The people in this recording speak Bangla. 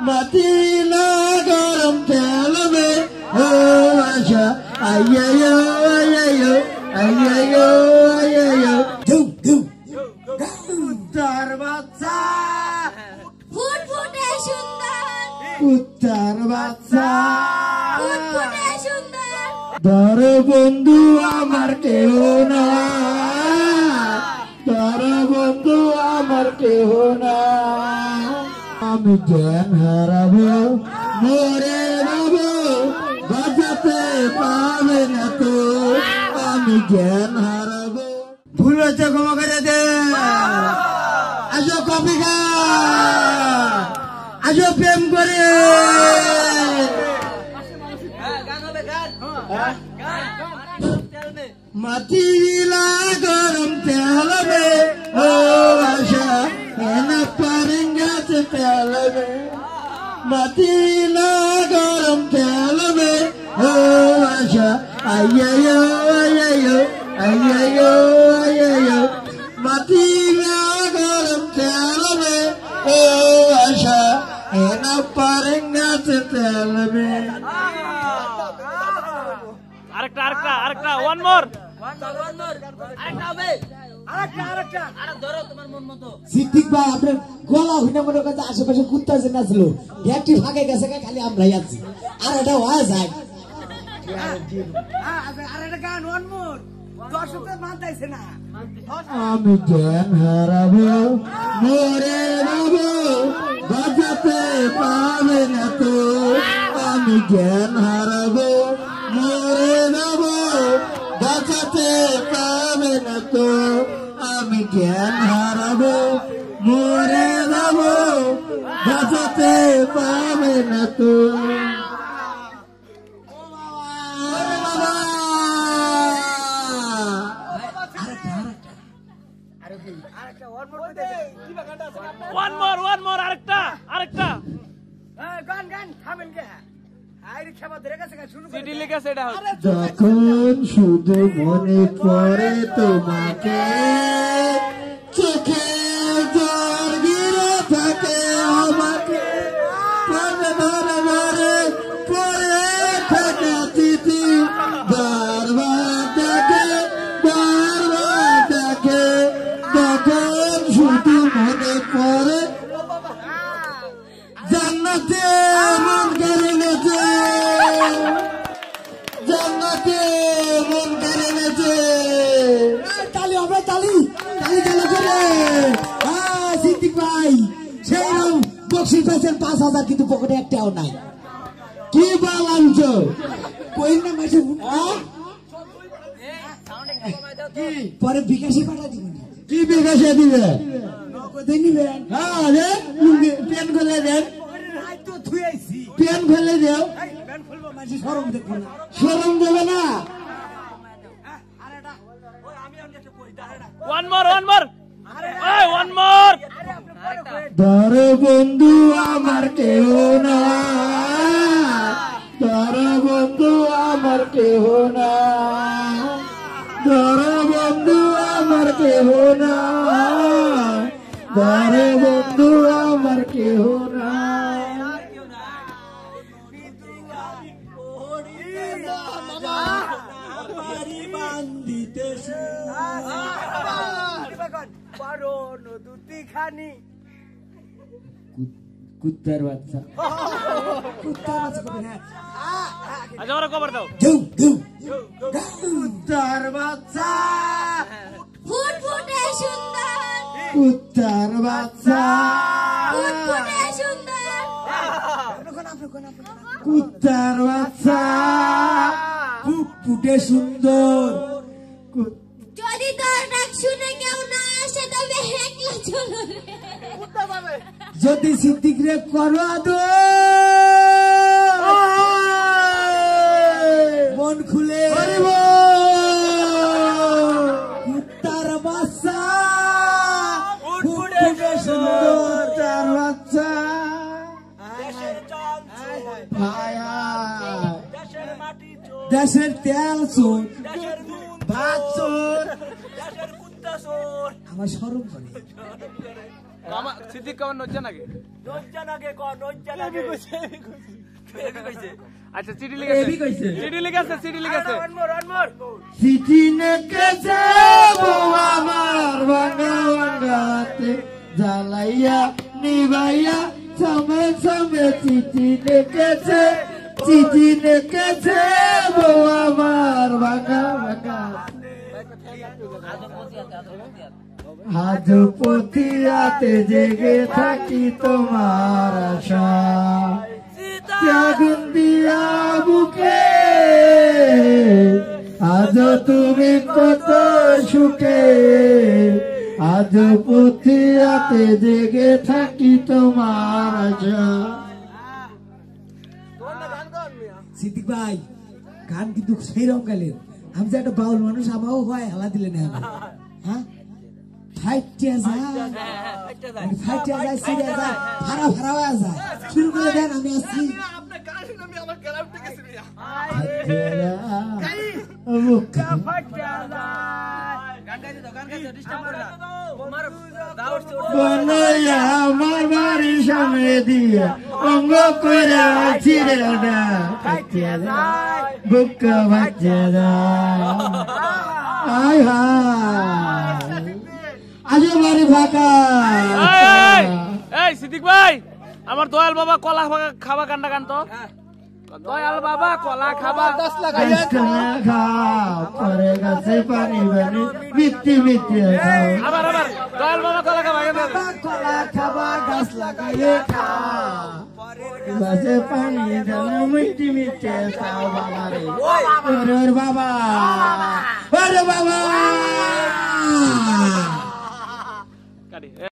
মাতিলা গরম তেল মে ও আশা আইয়ো আইয়ো আইয়ো আইয়ো ধুম ধুম কুত্তার বাচ্চা ফুটফুটে সুন্দর কুত্তার বাচ্চা ফুটফুটে সুন্দর ধর বন্ধু আমার কেহ না ধর বন্ধু আমার কেহ না আমি জ্ঞান হারাবো মরে যাবো বাঁচাতে পাবে না তো আমি জ্ঞান হারাবো ভুল হচ্ছে ক্ষমা করে দে আসো কফি খা আসো প্রেম করে মাতিলা গরম তেল মে ও আশা না পারেঙ্গে তেল মে মাতিলা গরম তেল মে ও আশা আইয়ো আইয়ো আইয়ো আইয়ো মাতিলা গরম তেল মে ও আশা না পারেঙ্গে তেল মে আরেকটা ওয়ান মোর সিদ্দিক ভাই আপনার গলা হইনা মনে করতে আশেপাশে কুত্তা যে নাচল একটি ভাগে গেছে খালি আমরাই আছি আর এটা হওয়া যায় আমি জ্ঞান হারাবো মরে যাবো বাঁচাতে পাবে না তো আমি জ্ঞান হারাবো মরে যাবো বাঁচাতে পাবে না তো আমি জ্ঞান হারাবো মরে যাবো বাঁচাতে পাবে না তো ওয়ান মোর আরেকটা সিডি লিখেছে এটা যখন শুধু মনে পড়ে তোমাকে চোখে জল গিরে থাকে আমাকে ধরে ধরে ধরে পড়ে থাকে চিঠি বারবার দেখে যখন শুধু মনে পড়ে জান্নাতে মন করে গেছে জান্নাতে মন করে গেছে তালি হবে তালি তালি তালি করে সিদ্দিক ভাই সেই রকম বক্সি পেয়েছেন 5,000 কিন্তু পকেটে একটাও নাই কি বাল আনছো কই না মাসে পরে বিকাশে পাঠা দিবেন কি বিকাশে দিবে নগদে নিবেন হ্যাঁ রে পেন খুলে দেন পেন খুলে দেও সরম দেখো না শরম দেবে না ওয়ান মোর ধর বন্ধু আমার কেহ না ধর বন্ধু আমার কেহ না ধর বন্ধু আমার কেহ না ধর বন্ধু আমার কেহ না কুত্তার বাচ্চা আচ্ছা ওরা খবর দাও কুত্তার বাচ্চা ফুটফুটে সুন্দর কুত্তার বাচ্চা ফুটফুটে সুন্দর কুত্তার বাচ্চা ফুটফুটে সুন্দর যদি তোর ডাক শুনে কেউ না আসে তবে হেকলা চলো যদি সিদ্দিক রে করো মন খুলে কুত্তার বাচ্চা ফুটফুটে সুন্দর কুত্তার বাচ্চা দেশের তেল চোর ভাত চোর আমার সরম করে সিদ্দিক কেমন হচ্ছে নাকি আচ্ছা চিঠি লিখেছে এবি কইছে চিঠি লিখেছে চিঠি লিখেছে চিঠি লিখেছে বউ আমার ভাঙা ভাঙাতে জ্বালাইয়া নিবাইয়া সমে সমে চিঠি লিখেছে বউ আমার ভাঙা ভাঙা আজ পথিয়াতে জেগে থাকি তোমার আশা আগুন দিয়া বুকে আজ তুমি কত সুখে আজ পথিয়াতে জেগে থাকি তোমার আশা। সিদ্দিক ভাই গান কিন্তু সেই রকম গেলেন আমি যে একটা বাউল মানুষ আমাও হয় হেলা দিলেন হ্যাঁ ফাইটিয়া যায় সিরিয়া যায় ভাড়া হয়ে যায় শুরু করে দেন আমি আসছি আমার বাড়ির সামনে দিয়া অঙ্গ করে ছিড়ে বুক বাচ্চা আয় আজ বাড়ি ফাঁকা। এই সিদ্দিক ভাই আমার দয়াল বাবা কলা খাবা কান্না কান্ত দয়াল বাবা কলা খাবা 10 লাখ পরে গাছে পানি বানি মিথ্যে আবার দয়াল বাবা কলা খাবা কলা খাবা গাছ লাগাইয়ে খা গাছে পানি দেন মিথ্যে খাও বাবা রে ওরে বাবা